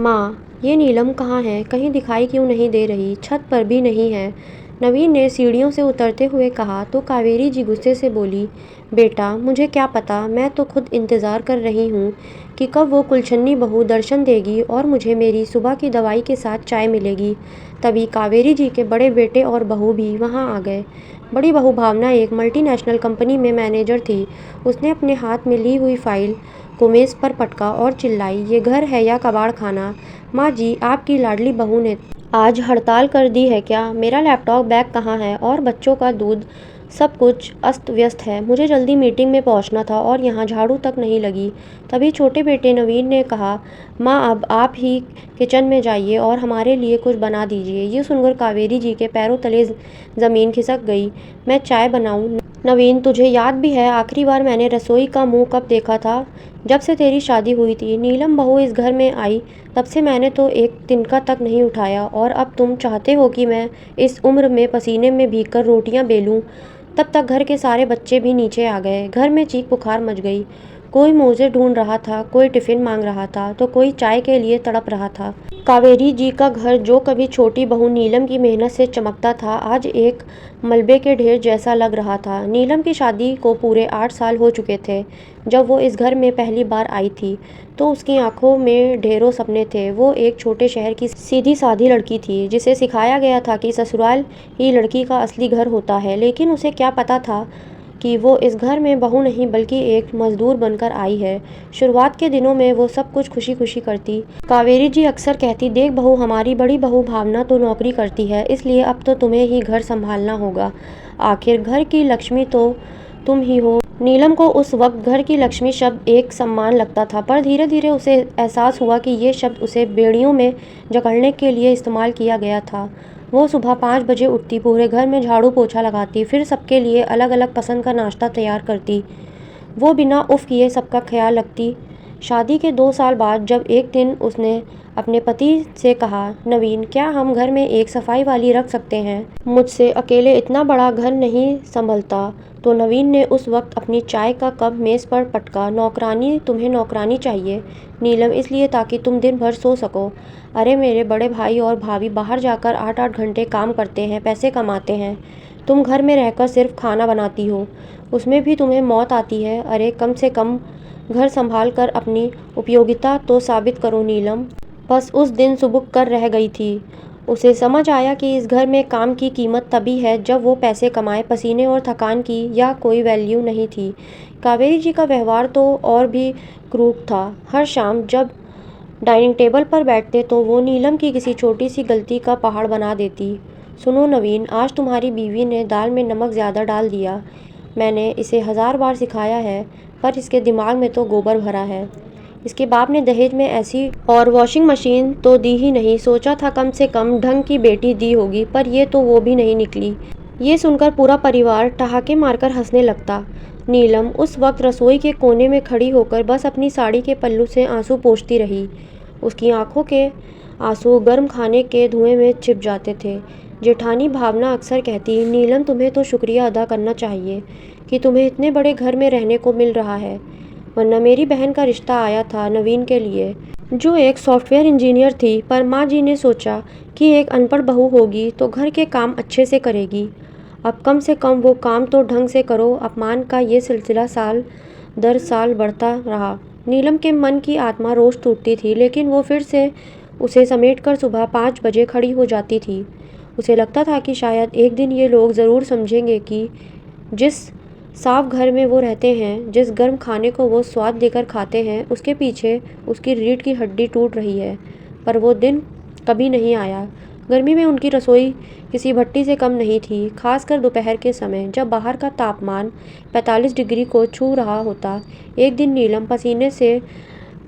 माँ, ये नीलम कहाँ है? कहीं दिखाई क्यों नहीं दे रही? छत पर भी नहीं है। नवीन ने सीढ़ियों से उतरते हुए कहा तो कावेरी जी गुस्से से बोली, बेटा मुझे क्या पता, मैं तो खुद इंतज़ार कर रही हूँ कि कब वो कुलछनी बहू दर्शन देगी और मुझे मेरी सुबह की दवाई के साथ चाय मिलेगी। तभी कावेरी जी के बड़े बेटे और बहू भी वहाँ आ गए। बड़ी बहू भावना एक मल्टीनेशनल कंपनी में मैनेजर थी। उसने अपने हाथ में ली हुई फाइल को मेज़ पर पटका और चिल्लाई, ये घर है या कबाड़ खाना? माँ जी, आपकी लाडली बहू ने आज हड़ताल कर दी है क्या? मेरा लैपटॉप बैग कहाँ है और बच्चों का दूध? सब कुछ अस्त व्यस्त है। मुझे जल्दी मीटिंग में पहुंचना था और यहाँ झाड़ू तक नहीं लगी। तभी छोटे बेटे नवीन ने कहा, माँ अब आप ही किचन में जाइए और हमारे लिए कुछ बना दीजिए। ये सुनकर कावेरी जी के पैरों तले ज़मीन खिसक गई। मैं चाय बनाऊँ? नवीन, तुझे याद भी है आखिरी बार मैंने रसोई का मुंह कब देखा था? जब से तेरी शादी हुई थी। नीलम बहू इस घर में आई तब से मैंने तो एक तिनका तक नहीं उठाया और अब तुम चाहते हो कि मैं इस उम्र में पसीने में भीगकर रोटियां बेलूं? तब तक घर के सारे बच्चे भी नीचे आ गए। घर में चीख पुकार मच गई। कोई मोजे ढूंढ रहा था, कोई टिफिन मांग रहा था, तो कोई चाय के लिए तड़प रहा था। कावेरी जी का घर जो कभी छोटी बहू नीलम की मेहनत से चमकता था, आज एक मलबे के ढेर जैसा लग रहा था। नीलम की शादी को पूरे 8 साल हो चुके थे। जब वो इस घर में पहली बार आई थी तो उसकी आंखों में ढेरों सपने थे। वो एक छोटे शहर की सीधी सादी लड़की थी जिसे सिखाया गया था कि ससुराल ही लड़की का असली घर होता है। लेकिन उसे क्या पता था कि वो इस घर में बहू नहीं बल्कि एक मजदूर बनकर आई है। शुरुआत के दिनों में वो सब कुछ खुशी खुशी करती। कावेरी जी अक्सर कहती, देख बहू, हमारी बड़ी बहू भावना तो नौकरी करती है, इसलिए अब तो तुम्हें ही घर संभालना होगा। आखिर घर की लक्ष्मी तो तुम ही हो। नीलम को उस वक्त घर की लक्ष्मी शब्द एक सम्मान लगता था, पर धीरे धीरे उसे एहसास हुआ कि ये शब्द उसे बेड़ियों में जकड़ने के लिए इस्तेमाल किया गया था। वो सुबह 5 बजे उठती, पूरे घर में झाड़ू पोछा लगाती, फिर सबके लिए अलग अलग पसंद का नाश्ता तैयार करती। वो बिना उफ किए सबका ख्याल रखती। शादी के 2 साल बाद जब एक दिन उसने अपने पति से कहा, नवीन क्या हम घर में एक सफाई वाली रख सकते हैं? मुझसे अकेले इतना बड़ा घर नहीं संभलता। तो नवीन ने उस वक्त अपनी चाय का कप मेज़ पर पटका, नौकरानी? तुम्हें नौकरानी चाहिए नीलम? इसलिए ताकि तुम दिन भर सो सको। अरे मेरे बड़े भाई और भाभी बाहर जाकर 8-8 घंटे काम करते हैं, पैसे कमाते हैं। तुम घर में रहकर सिर्फ खाना बनाती हो, उसमें भी तुम्हें मौत आती है। अरे कम से कम घर संभाल कर अपनी उपयोगिता तो साबित करो नीलम। बस उस दिन सुबुक कर रह गई थी। उसे समझ आया कि इस घर में काम की कीमत तभी है जब वो पैसे कमाए, पसीने और थकान की या कोई वैल्यू नहीं थी। कावेरी जी का व्यवहार तो और भी क्रूर था। हर शाम जब डाइनिंग टेबल पर बैठते तो वो नीलम की किसी छोटी सी गलती का पहाड़ बना देती। सुनो नवीन, आज तुम्हारी बीवी ने दाल में नमक ज़्यादा डाल दिया। मैंने इसे 1000 बार सिखाया है, पर इसके दिमाग में तो गोबर भरा है। इसके बाप ने दहेज में ऐसी और वॉशिंग मशीन तो दी ही नहीं। सोचा था कम से कम ढंग की बेटी दी होगी, पर ये तो वो भी नहीं निकली। ये सुनकर पूरा परिवार ठहाके मारकर हंसने लगता। नीलम उस वक्त रसोई के कोने में खड़ी होकर बस अपनी साड़ी के पल्लू से आंसू पोंछती रही। उसकी आंखों के आंसू गर्म खाने के धुएं में छिप जाते थे। जेठानी भावना अक्सर कहती, नीलम तुम्हें तो शुक्रिया अदा करना चाहिए कि तुम्हें इतने बड़े घर में रहने को मिल रहा है, वरना मेरी बहन का रिश्ता आया था नवीन के लिए, जो एक सॉफ्टवेयर इंजीनियर थी। पर माँ जी ने सोचा कि एक अनपढ़ बहू होगी तो घर के काम अच्छे से करेगी। अब कम से कम वो काम तो ढंग से करो। अपमान का ये सिलसिला साल दर साल बढ़ता रहा। नीलम के मन की आत्मा रोज टूटती थी, लेकिन वो फिर से उसे समेटकर सुबह 5 बजे खड़ी हो जाती थी। उसे लगता था कि शायद एक दिन ये लोग ज़रूर समझेंगे कि जिस साफ घर में वो रहते हैं, जिस गर्म खाने को वो स्वाद देकर खाते हैं, उसके पीछे उसकी रीढ़ की हड्डी टूट रही है। पर वो दिन कभी नहीं आया। गर्मी में उनकी रसोई किसी भट्टी से कम नहीं थी, खासकर दोपहर के समय जब बाहर का तापमान 45 डिग्री को छू रहा होता। एक दिन नीलम पसीने से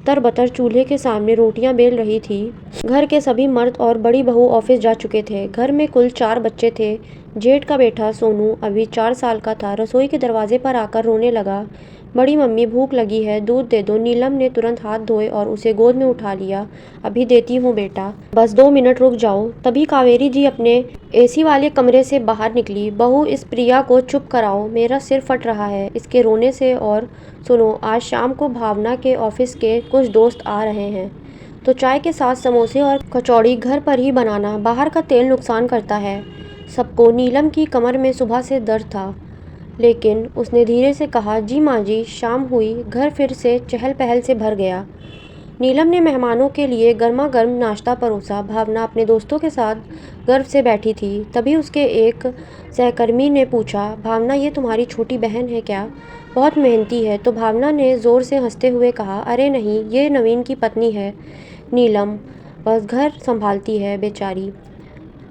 तरबतर चूल्हे के सामने रोटियां बेल रही थी। घर के सभी मर्द और बड़ी बहू ऑफिस जा चुके थे। घर में कुल 4 बच्चे थे। जेठ का बेटा सोनू अभी 4 साल का था। रसोई के दरवाजे पर आकर रोने लगा, बड़ी मम्मी भूख लगी है, दूध दे दो। नीलम ने तुरंत हाथ धोए और उसे गोद में उठा लिया। अभी देती हूँ बेटा, बस 2 मिनट रुक जाओ। तभी कावेरी जी अपने एसी वाले कमरे से बाहर निकली। बहू, इस प्रिया को चुप कराओ, मेरा सिर फट रहा है इसके रोने से। और सुनो, आज शाम को भावना के ऑफिस के कुछ दोस्त आ रहे हैं, तो चाय के साथ समोसे और कचौड़ी घर पर ही बनाना। बाहर का तेल नुकसान करता है सबको। नीलम की कमर में सुबह से दर्द था, लेकिन उसने धीरे से कहा, जी माँ जी। शाम हुई, घर फिर से चहल पहल से भर गया। नीलम ने मेहमानों के लिए गर्मा गर्म नाश्ता परोसा। भावना अपने दोस्तों के साथ गर्व से बैठी थी। तभी उसके एक सहकर्मी ने पूछा, भावना ये तुम्हारी छोटी बहन है क्या? बहुत मेहनती है। तो भावना ने ज़ोर से हंसते हुए कहा, अरे नहीं, ये नवीन की पत्नी है। नीलम बस घर संभालती है बेचारी,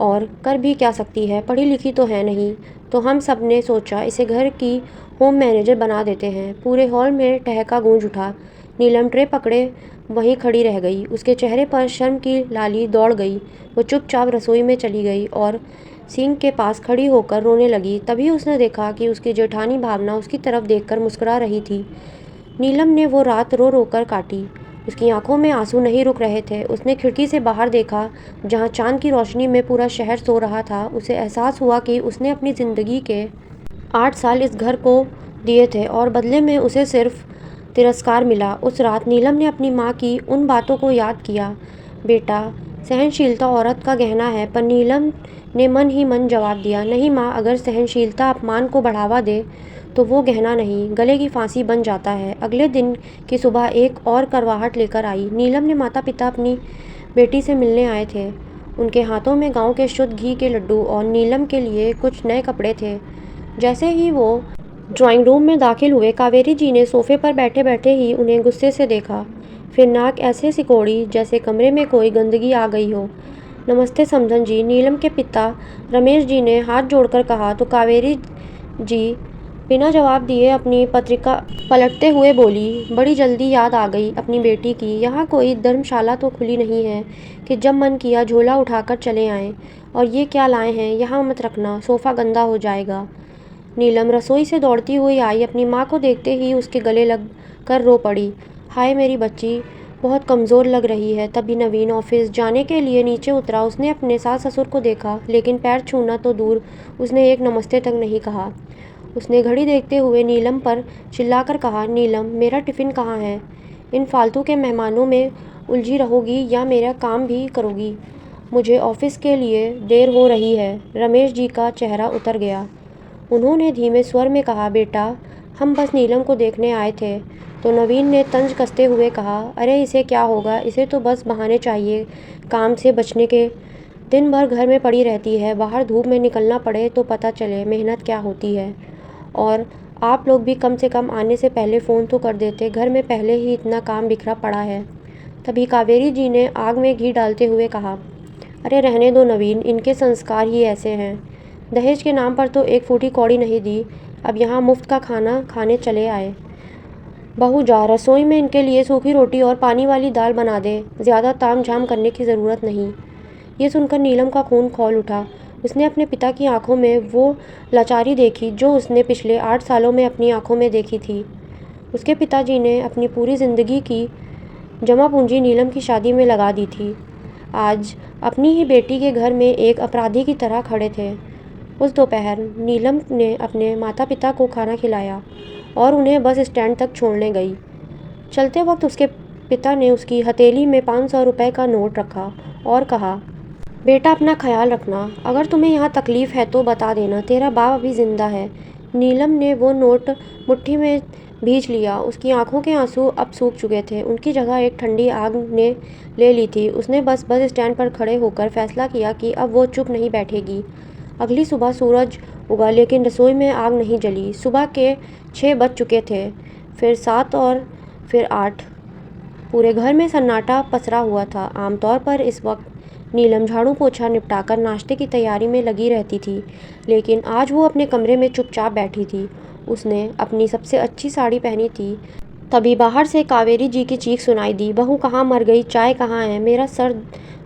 और कर भी क्या सकती है, पढ़ी लिखी तो है नहीं। तो हम सब ने सोचा इसे घर की होम मैनेजर बना देते हैं। पूरे हॉल में ठहाका गूंज उठा। नीलम ट्रे पकड़े वहीं खड़ी रह गई। उसके चेहरे पर शर्म की लाली दौड़ गई। वो चुपचाप रसोई में चली गई और सिंक के पास खड़ी होकर रोने लगी। तभी उसने देखा कि उसकी जेठानी भावना उसकी तरफ देखकर मुस्कुरा रही थी। नीलम ने वो रात रो रो कर काटी। उसकी आंखों में आंसू नहीं रुक रहे थे। उसने खिड़की से बाहर देखा, जहां चांद की रोशनी में पूरा शहर सो रहा था। उसे एहसास हुआ कि उसने अपनी ज़िंदगी के 8 साल इस घर को दिए थे और बदले में उसे सिर्फ तिरस्कार मिला। उस रात नीलम ने अपनी माँ की उन बातों को याद किया। बेटा, सहनशीलता औरत का गहना है। पर नीलम ने मन ही मन जवाब दिया, नहीं माँ, अगर सहनशीलता अपमान को बढ़ावा दे तो वो गहना नहीं, गले की फांसी बन जाता है। अगले दिन की सुबह एक और करवाहट लेकर आई। नीलम ने माता पिता अपनी बेटी से मिलने आए थे। उनके हाथों में गांव के शुद्ध घी के लड्डू और नीलम के लिए कुछ नए कपड़े थे। जैसे ही वो ड्राइंग रूम में दाखिल हुए, कावेरी जी ने सोफे पर बैठे बैठे ही उन्हें गुस्से से देखा। फिर नाक ऐसे सिकोड़ी जैसे कमरे में कोई गंदगी आ गई हो। नमस्ते समधन जी, नीलम के पिता रमेश जी ने हाथ जोड़कर कहा। तो कावेरी जी बिना जवाब दिए अपनी पत्रिका पलटते हुए बोली, बड़ी जल्दी याद आ गई अपनी बेटी की। यहाँ कोई धर्मशाला तो खुली नहीं है कि जब मन किया झोला उठाकर चले आएं। और ये क्या लाए हैं, यहाँ मत रखना, सोफ़ा गंदा हो जाएगा। नीलम रसोई से दौड़ती हुई आई। अपनी माँ को देखते ही उसके गले लग कर रो पड़ी। हाय मेरी बच्ची, बहुत कमज़ोर लग रही है। तभी नवीन ऑफिस जाने के लिए नीचे उतरा। उसने अपने सास ससुर को देखा, लेकिन पैर छूना तो दूर, उसने एक नमस्ते तक नहीं कहा। उसने घड़ी देखते हुए नीलम पर चिल्लाकर कहा, नीलम, मेरा टिफ़िन कहाँ है? इन फालतू के मेहमानों में उलझी रहोगी या मेरा काम भी करोगी? मुझे ऑफिस के लिए देर हो रही है। रमेश जी का चेहरा उतर गया। उन्होंने धीमे स्वर में कहा, बेटा, हम बस नीलम को देखने आए थे। तो नवीन ने तंज कसते हुए कहा, अरे इसे क्या होगा, इसे तो बस बहाने चाहिए काम से बचने के। दिन भर घर में पड़ी रहती है, बाहर धूप में निकलना पड़े तो पता चले मेहनत क्या होती है। और आप लोग भी कम से कम आने से पहले फ़ोन तो कर देते, घर में पहले ही इतना काम बिखरा पड़ा है। तभी कावेरी जी ने आग में घी डालते हुए कहा, अरे रहने दो नवीन, इनके संस्कार ही ऐसे हैं। दहेज के नाम पर तो एक फूटी कौड़ी नहीं दी, अब यहाँ मुफ्त का खाना खाने चले आए। बहू जा, रसोई में इनके लिए सूखी रोटी और पानी वाली दाल बना दे, ज़्यादा ताम झाम करने की ज़रूरत नहीं। ये सुनकर नीलम का खून खौल उठा। उसने अपने पिता की आंखों में वो लाचारी देखी जो उसने पिछले 8 सालों में अपनी आंखों में देखी थी। उसके पिताजी ने अपनी पूरी ज़िंदगी की जमा पूंजी नीलम की शादी में लगा दी थी। आज अपनी ही बेटी के घर में एक अपराधी की तरह खड़े थे। उस दोपहर नीलम ने अपने माता पिता को खाना खिलाया और उन्हें बस स्टैंड तक छोड़ने गई। चलते वक्त उसके पिता ने उसकी हथेली में 500 रुपये का नोट रखा और कहा, बेटा अपना ख्याल रखना, अगर तुम्हें यहाँ तकलीफ़ है तो बता देना, तेरा बाप अभी ज़िंदा है। नीलम ने वो नोट मुट्ठी में भींच लिया। उसकी आंखों के आंसू अब सूख चुके थे, उनकी जगह एक ठंडी आग ने ले ली थी। उसने बस स्टैंड पर खड़े होकर फैसला किया कि अब वो चुप नहीं बैठेगी। अगली सुबह सूरज उगा, लेकिन रसोई में आग नहीं जली। सुबह के 6 बज चुके थे, फिर 7 और फिर 8। पूरे घर में सन्नाटा पसरा हुआ था। आमतौर पर इस वक्त नीलम झाड़ू पोछा निपटाकर नाश्ते की तैयारी में लगी रहती थी, लेकिन आज वो अपने कमरे में चुपचाप बैठी थी। उसने अपनी सबसे अच्छी साड़ी पहनी थी। तभी बाहर से कावेरी जी की चीख सुनाई दी, बहू कहाँ मर गई, चाय कहाँ है, मेरा सर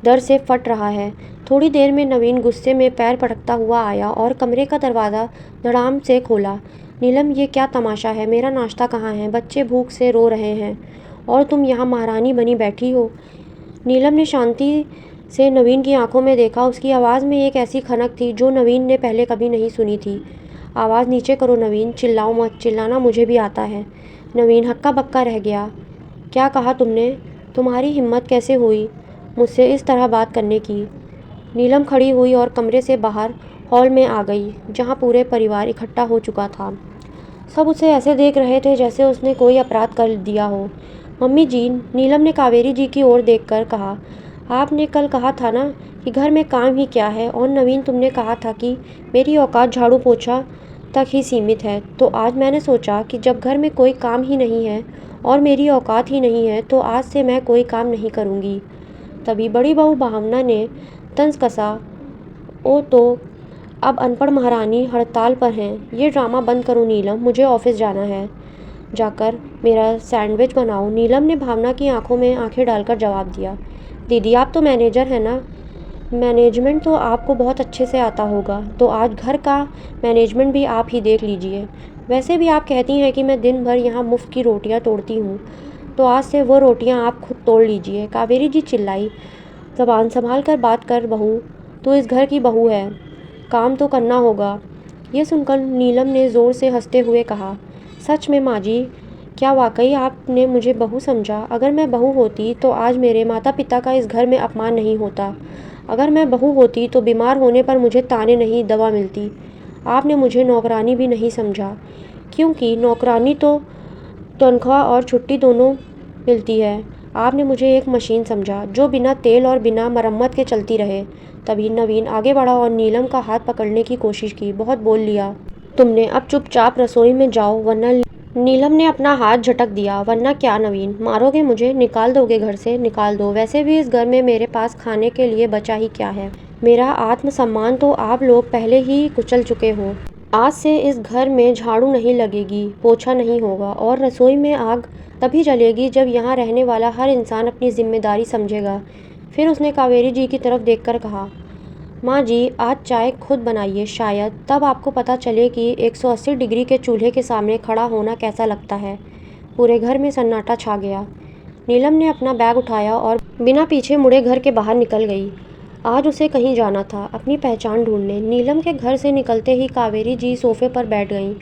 दर्द से फट रहा है। थोड़ी देर में नवीन गुस्से में पैर पटकता हुआ आया और कमरे का दरवाज़ा धड़ाम से खोला। नीलम, ये क्या तमाशा है, मेरा नाश्ता कहाँ है, बच्चे भूख से रो रहे हैं और तुम यहाँ महारानी बनी बैठी हो। नीलम ने शांति से नवीन की आंखों में देखा। उसकी आवाज़ में एक ऐसी खनक थी जो नवीन ने पहले कभी नहीं सुनी थी। आवाज़ नीचे करो नवीन, चिल्लाओ मत, चिल्लाना मुझे भी आता है। नवीन हक्का बक्का रह गया। क्या कहा तुमने? तुम्हारी हिम्मत कैसे हुई मुझसे इस तरह बात करने की। नीलम खड़ी हुई और कमरे से बाहर हॉल में आ गई, जहाँ पूरे परिवार इकट्ठा हो चुका था। सब उसे ऐसे देख रहे थे जैसे उसने कोई अपराध कर दिया हो। मम्मी जी, नीलम ने कावेरी जी की ओर देखकर कहा, आपने कल कहा था ना कि घर में काम ही क्या है, और नवीन तुमने कहा था कि मेरी औकात झाड़ू पोछा तक ही सीमित है। तो आज मैंने सोचा कि जब घर में कोई काम ही नहीं है और मेरी औकात ही नहीं है, तो आज से मैं कोई काम नहीं करूँगी। तभी बड़ी बहू भावना ने तंज कसा, ओ तो अब अनपढ़ महारानी हड़ताल पर हैं। ये ड्रामा बंद करो नीलम, मुझे ऑफिस जाना है। जाकर मेरा सैंडविच बनाओ। नीलम ने भावना की आंखों में आंखें डालकर जवाब दिया, दीदी आप तो मैनेजर हैं ना, मैनेजमेंट तो आपको बहुत अच्छे से आता होगा, तो आज घर का मैनेजमेंट भी आप ही देख लीजिए। वैसे भी आप कहती हैं कि मैं दिन भर यहाँ मुफ्त की रोटियाँ तोड़ती हूँ, तो आज से वो रोटियाँ आप खुद तोड़ लीजिए। कावेरी जी चिल्लाई, ज़बान संभाल कर बात कर बहू, तू इस घर की बहू है, काम तो करना होगा। ये सुनकर नीलम ने ज़ोर से हंसते हुए कहा, सच में माँ जी, क्या वाकई आपने मुझे बहू समझा? अगर मैं बहू होती तो आज मेरे माता पिता का इस घर में अपमान नहीं होता। अगर मैं बहू होती तो बीमार होने पर मुझे ताने नहीं दवा मिलती। आपने मुझे नौकरानी भी नहीं समझा, क्योंकि नौकरानी तो तनख्वाह और छुट्टी दोनों मिलती है। आपने मुझे एक मशीन समझा जो बिना तेल और बिना मरम्मत के चलती रहे। तभी नवीन आगे बढ़ा और नीलम का हाथ पकड़ने की कोशिश की। बहुत बोल लिया तुमने, अब चुपचाप रसोई में जाओ वरना। नीलम ने अपना हाथ झटक दिया, वरना क्या नवीन, मारोगे मुझे? निकाल दोगे घर से? निकाल दो, वैसे भी इस घर में मेरे पास खाने के लिए बचा ही क्या है। मेरा आत्मसम्मान तो आप लोग पहले ही कुचल चुके हो। आज से इस घर में झाड़ू नहीं लगेगी, पोछा नहीं होगा, और रसोई में आग तभी जलेगी जब यहाँ रहने वाला हर इंसान अपनी जिम्मेदारी समझेगा। फिर उसने कावेरी जी की तरफ देखकर कहा, माँ जी आज चाय खुद बनाइए, शायद तब आपको पता चले कि 180 डिग्री के चूल्हे के सामने खड़ा होना कैसा लगता है। पूरे घर में सन्नाटा छा गया। नीलम ने अपना बैग उठाया और बिना पीछे मुड़े घर के बाहर निकल गई। आज उसे कहीं जाना था, अपनी पहचान ढूंढने। नीलम के घर से निकलते ही कावेरी जी सोफे पर बैठ गईं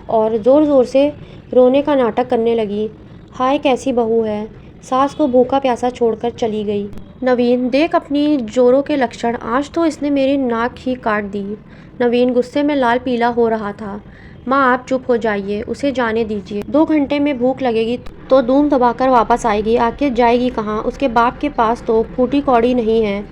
और ज़ोर ज़ोर से रोने का नाटक करने लगी। हाय कैसी बहू है, सास को भूखा प्यासा छोड़कर चली गई। नवीन देख अपनी जोरों के लक्षण, आज तो इसने मेरी नाक ही काट दी। नवीन गुस्से में लाल पीला हो रहा था। माँ आप चुप हो जाइए, उसे जाने दीजिए। 2 घंटे में भूख लगेगी तो धूम दबाकर वापस आएगी, आखिर जाएगी कहाँ? उसके बाप के पास तो फूटी कौड़ी नहीं है।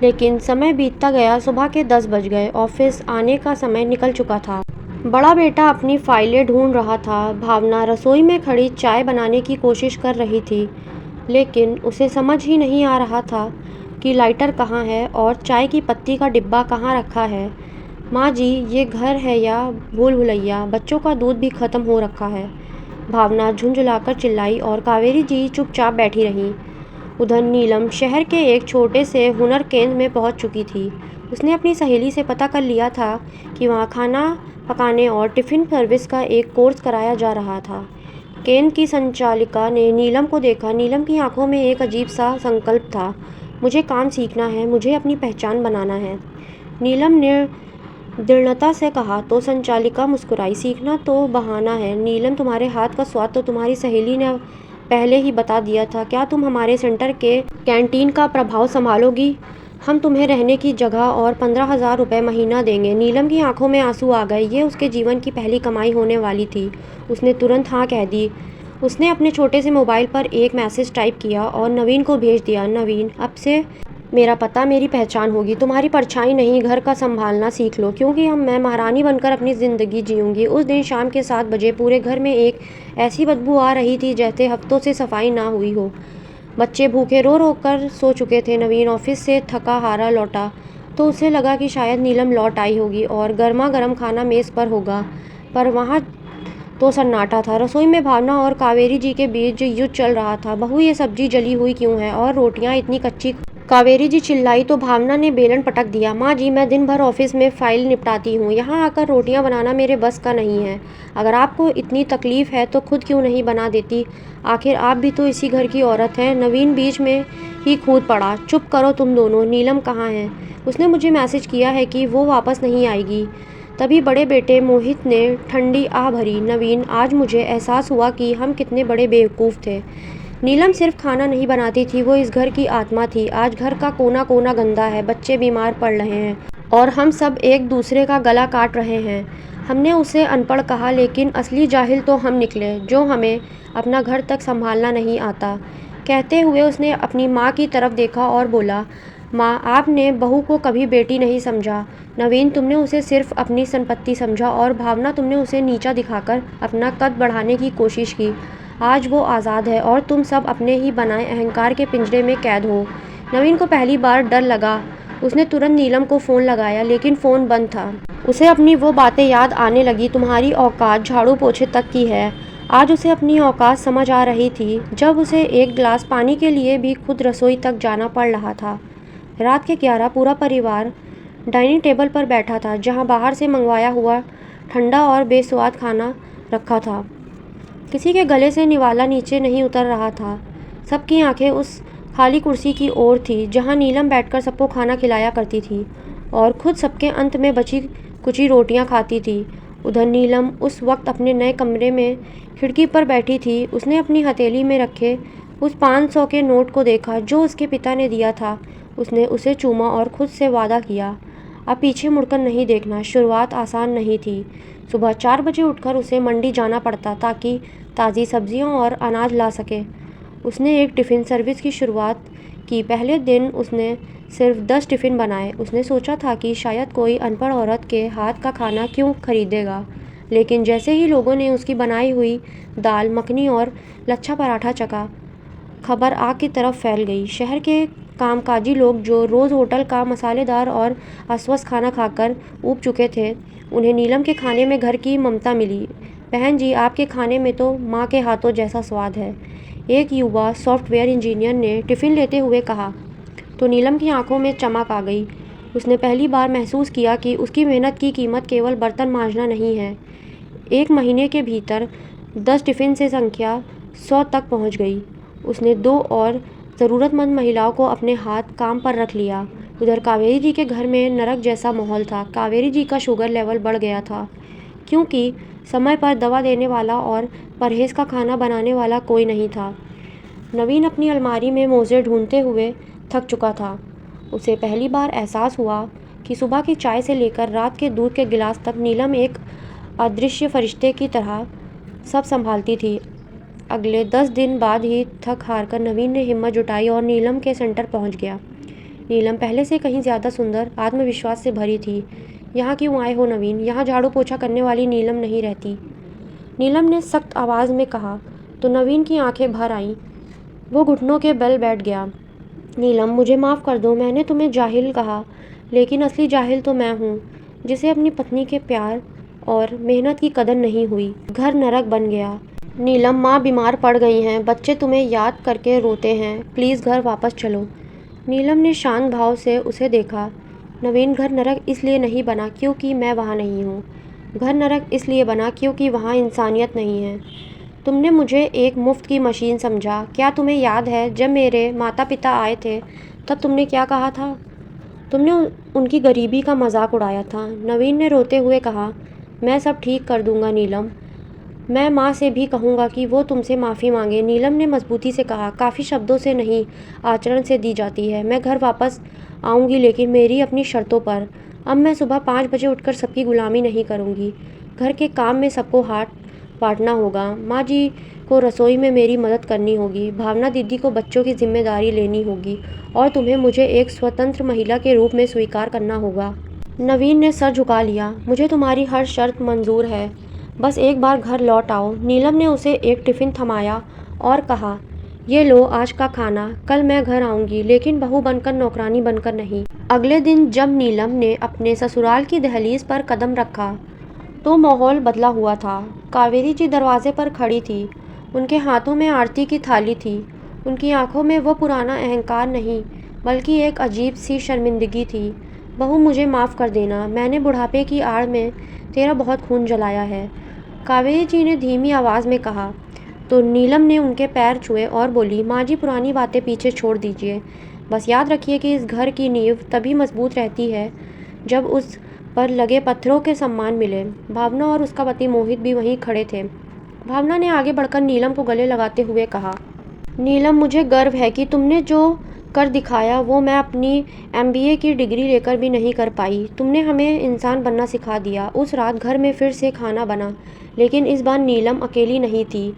लेकिन समय बीतता गया, सुबह के 10 बज गए, ऑफिस आने का समय निकल चुका था। बड़ा बेटा अपनी फाइलें ढूंढ रहा था। भावना रसोई में खड़ी चाय बनाने की कोशिश कर रही थी, लेकिन उसे समझ ही नहीं आ रहा था कि लाइटर कहाँ है और चाय की पत्ती का डिब्बा कहाँ रखा है। माँ जी ये घर है या भूल भुलैया? बच्चों का दूध भी ख़त्म हो रखा है। भावना झुंझुलाकर चिल्लाई और कावेरी जी चुपचाप बैठी रहीं। उधर नीलम शहर के एक छोटे से हुनर केंद्र में पहुंच चुकी थी। उसने अपनी सहेली से पता कर लिया था कि वहाँ खाना पकाने और टिफ़िन सर्विस का एक कोर्स कराया जा रहा था। केंद्र की संचालिका ने नीलम को देखा। नीलम की आंखों में एक अजीब सा संकल्प था, मुझे काम सीखना है, मुझे अपनी पहचान बनाना है। नीलम ने दृढ़ता से कहा तो संचालिका मुस्कुराई, सीखना तो बहाना है नीलम, तुम्हारे हाथ का स्वाद तो तुम्हारी सहेली ने पहले ही बता दिया था। क्या तुम हमारे सेंटर के कैंटीन का प्रभाव संभालोगी? हम तुम्हें रहने की जगह और 15,000 रुपये महीना देंगे। नीलम की आंखों में आंसू आ गए। ये उसके जीवन की पहली कमाई होने वाली थी। उसने तुरंत हाँ कह दी। उसने अपने छोटे से मोबाइल पर एक मैसेज टाइप किया और नवीन को भेज दिया, नवीन अब से मेरा पता मेरी पहचान होगी, तुम्हारी परछाई नहीं, घर का संभालना सीख लो, क्योंकि मैं महारानी बनकर अपनी ज़िंदगी जीऊँगी। उस दिन शाम के 7 बजे पूरे घर में एक ऐसी बदबू आ रही थी जैसे हफ्तों से सफाई ना हुई हो। बच्चे भूखे रो रो कर सो चुके थे। नवीन ऑफिस से थका हारा लौटा तो उसे लगा कि शायद नीलम लौट आई होगी और गर्मा गर्म खाना मेज़ पर होगा, पर वहाँ तो सन्नाटा था। रसोई में भावना और कावेरी जी के बीच युद्ध चल रहा था। बहू ये सब्जी जली हुई क्यों है और रोटियां इतनी कच्ची? कावेरी जी चिल्लाई तो भावना ने बेलन पटक दिया, माँ जी मैं दिन भर ऑफिस में फाइल निपटाती हूँ, यहाँ आकर रोटियाँ बनाना मेरे बस का नहीं है। अगर आपको इतनी तकलीफ़ है तो खुद क्यों नहीं बना देती? आखिर आप भी तो इसी घर की औरत हैं। नवीन बीच में ही कूद पड़ा, चुप करो तुम दोनों, नीलम कहाँ है? उसने मुझे मैसेज किया है कि वो वापस नहीं आएगी। तभी बड़े बेटे मोहित ने ठंडी आह भरी, नवीन आज मुझे एहसास हुआ कि हम कितने बड़े बेवकूफ़ थे। नीलम सिर्फ खाना नहीं बनाती थी, वो इस घर की आत्मा थी। आज घर का कोना कोना गंदा है, बच्चे बीमार पड़ रहे हैं और हम सब एक दूसरे का गला काट रहे हैं। हमने उसे अनपढ़ कहा, लेकिन असली जाहिल तो हम निकले, जो हमें अपना घर तक संभालना नहीं आता। कहते हुए उसने अपनी माँ की तरफ देखा और बोला, माँ, आपने बहू को कभी बेटी नहीं समझा। नवीन, तुमने उसे सिर्फ अपनी संपत्ति समझा और भावना, तुमने उसे नीचा दिखाकर अपना कद बढ़ाने की कोशिश की। आज वो आज़ाद है और तुम सब अपने ही बनाए अहंकार के पिंजरे में कैद हो। नवीन को पहली बार डर लगा। उसने तुरंत नीलम को फ़ोन लगाया, लेकिन फ़ोन बंद था। उसे अपनी वो बातें याद आने लगी, तुम्हारी औकात झाड़ू पोछे तक की है। आज उसे अपनी औकात समझ आ रही थी, जब उसे एक गिलास पानी के लिए भी खुद रसोई तक जाना पड़ रहा था। रात के 11 पूरा परिवार डाइनिंग टेबल पर बैठा था, जहाँ बाहर से मंगवाया हुआ ठंडा और बेस्वाद खाना रखा था। किसी के गले से निवाला नीचे नहीं उतर रहा था। सबकी आंखें उस खाली कुर्सी की ओर थी, जहाँ नीलम बैठकर सबको खाना खिलाया करती थी और खुद सबके अंत में बची कुची रोटियां खाती थी। उधर नीलम उस वक्त अपने नए कमरे में खिड़की पर बैठी थी। उसने अपनी हथेली में रखे उस 500 के नोट को देखा, जो उसके पिता ने दिया था। उसने उसे चूमा और खुद से वादा किया, अब पीछे मुड़कर नहीं देखना। शुरुआत आसान नहीं थी। सुबह 4 बजे उठकर उसे मंडी जाना पड़ता, ताकि ताज़ी सब्जियां और अनाज ला सके। उसने एक टिफ़िन सर्विस की शुरुआत की। पहले दिन उसने सिर्फ 10 टिफ़िन बनाए। उसने सोचा था कि शायद कोई अनपढ़ औरत के हाथ का खाना क्यों खरीदेगा, लेकिन जैसे ही लोगों ने उसकी बनाई हुई दाल मखनी और लच्छा पराठा चखा, खबर आग की तरफ फैल गई। शहर के कामकाजी लोग, जो रोज़ होटल का मसालेदार और अस्वस्थ खाना खाकर ऊब चुके थे, उन्हें नीलम के खाने में घर की ममता मिली। बहन जी, आपके खाने में तो माँ के हाथों जैसा स्वाद है, एक युवा सॉफ्टवेयर इंजीनियर ने टिफ़िन लेते हुए कहा। तो नीलम की आंखों में चमक आ गई। उसने पहली बार महसूस किया कि उसकी मेहनत की कीमत केवल बर्तन मांजना नहीं है। एक महीने के भीतर 10 टिफ़िन से संख्या 100 तक पहुंच गई। उसने 2 और ज़रूरतमंद महिलाओं को अपने हाथ काम पर रख लिया। उधर कावेरी जी के घर में नरक जैसा माहौल था। कावेरी जी का शुगर लेवल बढ़ गया था, क्योंकि समय पर दवा देने वाला और परहेज़ का खाना बनाने वाला कोई नहीं था। नवीन अपनी अलमारी में मोज़े ढूंढते हुए थक चुका था। उसे पहली बार एहसास हुआ कि सुबह की चाय से लेकर रात के दूध के गिलास तक नीलम एक अदृश्य फरिश्ते की तरह सब संभालती थी। अगले 10 दिन बाद ही थक हार कर नवीन ने हिम्मत जुटाई और नीलम के सेंटर पहुंच गया। नीलम पहले से कहीं ज़्यादा सुंदर, आत्मविश्वास से भरी थी। यहाँ क्यों आए हो नवीन? यहाँ झाड़ू पोछा करने वाली नीलम नहीं रहती, नीलम ने सख्त आवाज़ में कहा। तो नवीन की आंखें भर आईं। वो घुटनों के बल बैठ गया। नीलम, मुझे माफ़ कर दो, मैंने तुम्हें जाहिल कहा, लेकिन असली जाहिल तो मैं हूँ, जिसे अपनी पत्नी के प्यार और मेहनत की कदर नहीं हुई। घर नरक बन गया। नीलम, माँ बीमार पड़ गई हैं, बच्चे तुम्हें याद करके रोते हैं, प्लीज़ घर वापस चलो। नीलम ने शांत भाव से उसे देखा। नवीन, घर नरक इसलिए नहीं बना क्योंकि मैं वहाँ नहीं हूँ। घर नरक इसलिए बना क्योंकि वहाँ इंसानियत नहीं है। तुमने मुझे एक मुफ्त की मशीन समझा। क्या तुम्हें याद है, जब मेरे माता पिता आए थे, तब तुमने क्या कहा था? तुमने उनकी गरीबी का मजाक उड़ाया था। नवीन ने रोते हुए कहा, मैं सब ठीक कर दूंगा नीलम। मैं माँ से भी कहूँगा कि वो तुमसे माफ़ी मांगे। नीलम ने मजबूती से कहा, काफ़ी शब्दों से नहीं, आचरण से दी जाती है। मैं घर वापस आऊँगी, लेकिन मेरी अपनी शर्तों पर। अब मैं सुबह 5 बजे उठकर सबकी गुलामी नहीं करूँगी। घर के काम में सबको हाथ बांटना होगा। माँ जी को रसोई में मेरी मदद करनी होगी। भावना दीदी को बच्चों की जिम्मेदारी लेनी होगी और तुम्हें मुझे एक स्वतंत्र महिला के रूप में स्वीकार करना होगा। नवीन ने सर झुका लिया। मुझे तुम्हारी हर शर्त मंजूर है, बस एक बार घर लौट आओ। नीलम ने उसे एक टिफ़िन थमाया और कहा, ये लो आज का खाना। कल मैं घर आऊँगी, लेकिन बहू बनकर, नौकरानी बनकर नहीं। अगले दिन जब नीलम ने अपने ससुराल की दहलीज पर कदम रखा, तो माहौल बदला हुआ था। कावेरी जी दरवाजे पर खड़ी थी। उनके हाथों में आरती की थाली थी। उनकी आंखों में वो पुराना अहंकार नहीं, बल्कि एक अजीब सी शर्मिंदगी थी। बहू, मुझे माफ़ कर देना, मैंने बुढ़ापे की आड़ में तेरा बहुत खून जलाया है, कावेरी जी ने धीमी आवाज़ में कहा। तो नीलम ने उनके पैर छुए और बोली, माँ जी, पुरानी बातें पीछे छोड़ दीजिए। बस याद रखिए कि इस घर की नींव तभी मजबूत रहती है जब उस पर लगे पत्थरों के सम्मान मिले। भावना और उसका पति मोहित भी वहीं खड़े थे। भावना ने आगे बढ़कर नीलम को गले लगाते हुए कहा, नीलम, मुझे गर्व है कि तुमने जो कर दिखाया वो मैं अपनी एमबीए की डिग्री लेकर भी नहीं कर पाई। तुमने हमें इंसान बनना सिखा दिया। उस रात घर में फिर से खाना बना, लेकिन इस बार नीलम अकेली नहीं थी।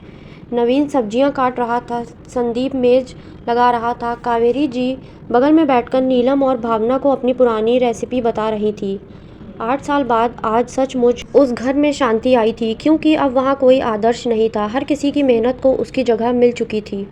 नवीन सब्जियां काट रहा था, संदीप मेज लगा रहा था, कावेरी जी बगल में बैठकर नीलम और भावना को अपनी पुरानी रेसिपी बता रही थी। 8 साल बाद आज सचमुच उस घर में शांति आई थी, क्योंकि अब वहाँ कोई आदर्श नहीं था। हर किसी की मेहनत को उसकी जगह मिल चुकी थी।